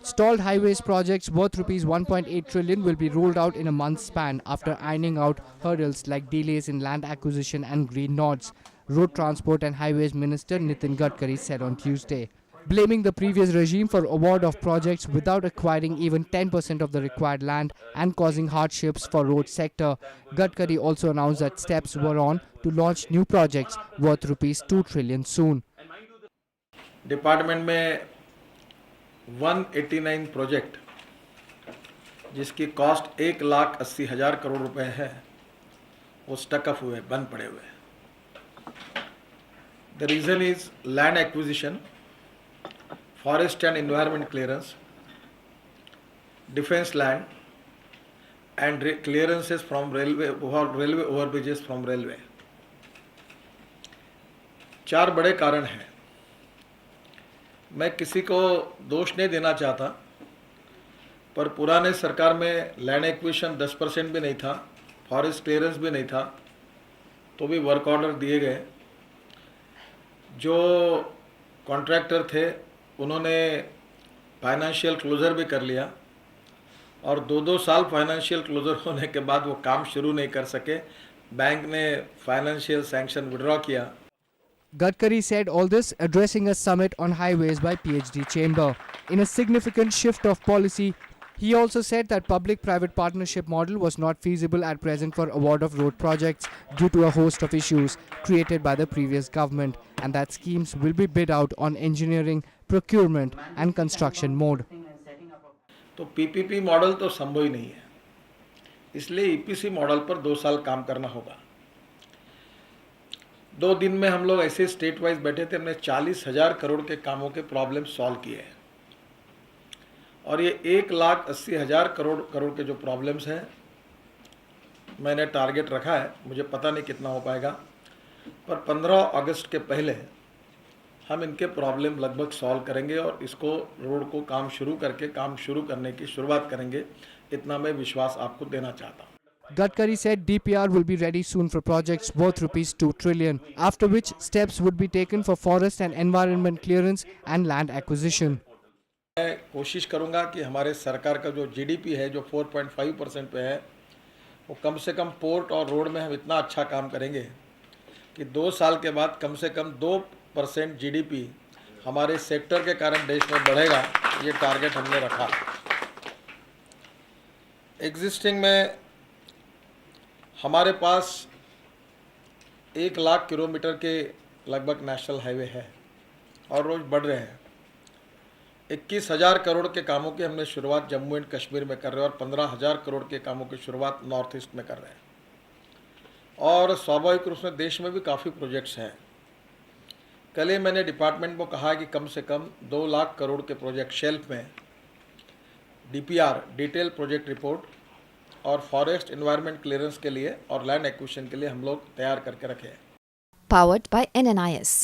Stalled highways projects worth rupees 1.8 trillion will be rolled out in a month's span after ironing out hurdles like delays in land acquisition and green nods, Road Transport and Highways Minister Nitin Gadkari said on Tuesday. Blaming the previous regime for award of projects without acquiring even 10% of the required land and causing hardships for road sector, Gadkari also announced that steps were on to launch new projects worth rupees 2 trillion soon. Department में 189 project जिसकी cost 1,80,000 crore रुपए है वो stuck up हुए, बंद पड़े हुए। The reason is land acquisition, forest and environment clearance, defence land and clearances from railway overbridges from railway. 4 बड़े कारण हैं। मैं किसी को दोष नहीं देना चाहता, पर पुराने सरकार में लैंड एक्विजिशन 10% भी नहीं था, फॉरेस्ट क्लियरेंस भी नहीं था, तो भी वर्क ऑर्डर दिए गए। जो कॉन्ट्रैक्टर थे उन्होंने फाइनेंशियल क्लोज़र भी कर लिया और 2-2 साल फाइनेंशियल क्लोज़र होने के बाद वो काम शुरू नहीं कर सके। बैंक ने फाइनेंशियल सैंक्शन विड्रॉ किया। Gadkari said all this addressing a summit on highways by PhD Chamber. In a significant shift of policy, he also said that public-private partnership model was not feasible at present for award of road projects due to a host of issues created by the previous government, and that schemes will be bid out on engineering, procurement and construction mode. तो PPP model तो संभव ही नहीं है, इसलिए EPC model पर 2 साल काम करना होगा। 2 दिन में हम लोग ऐसे स्टेट वाइज बैठे थे, हमने 40,000 करोड़ के कामों के प्रॉब्लम सॉल्व किए हैं और ये 1,80,000 करोड़ के जो प्रॉब्लम्स हैं मैंने टारगेट रखा है। मुझे पता नहीं कितना हो पाएगा, पर 15 अगस्त के पहले हम इनके प्रॉब्लम लगभग सॉल्व करेंगे और इसको रोड को काम शुरू करने की शुरुआत करेंगे। इतना मैं विश्वास आपको देना चाहता हूँ। Gadkari said DPR will be ready soon for projects worth rupees 2 trillion, after which steps would be taken for forest and environment clearance and land acquisition. मैं कोशिश करूंगा कि हमारे सरकार का जो जीडीपी है जो 4.5% पे है, वो कम से कम पोर्ट और रोड में हम इतना अच्छा काम करेंगे कि 2 साल के बाद कम से कम 2% जीडीपी हमारे सेक्टर के कारण देश में बढ़ेगा। ये टारगेट हमने रखा। एग्जिस्टिंग में हमारे पास 1 लाख किलोमीटर के लगभग नेशनल हाईवे है और रोज़ बढ़ रहे हैं। 21,000 करोड़ के कामों की हमने शुरुआत जम्मू एंड कश्मीर में कर रहे हैं और 15,000 करोड़ के कामों की शुरुआत नॉर्थ ईस्ट में कर रहे हैं और स्वाभाविक रूप से देश में भी काफ़ी प्रोजेक्ट्स हैं। कल ही मैंने डिपार्टमेंट को कहा है कि कम से कम 2 लाख करोड़ के प्रोजेक्ट शेल्फ में डीपीआर डिटेल प्रोजेक्ट रिपोर्ट और फॉरेस्ट एनवायरनमेंट क्लियरेंस के लिए और लैंड एक्विजिशन के लिए हम लोग तैयार करके रखे हैं। Powered by NNIS.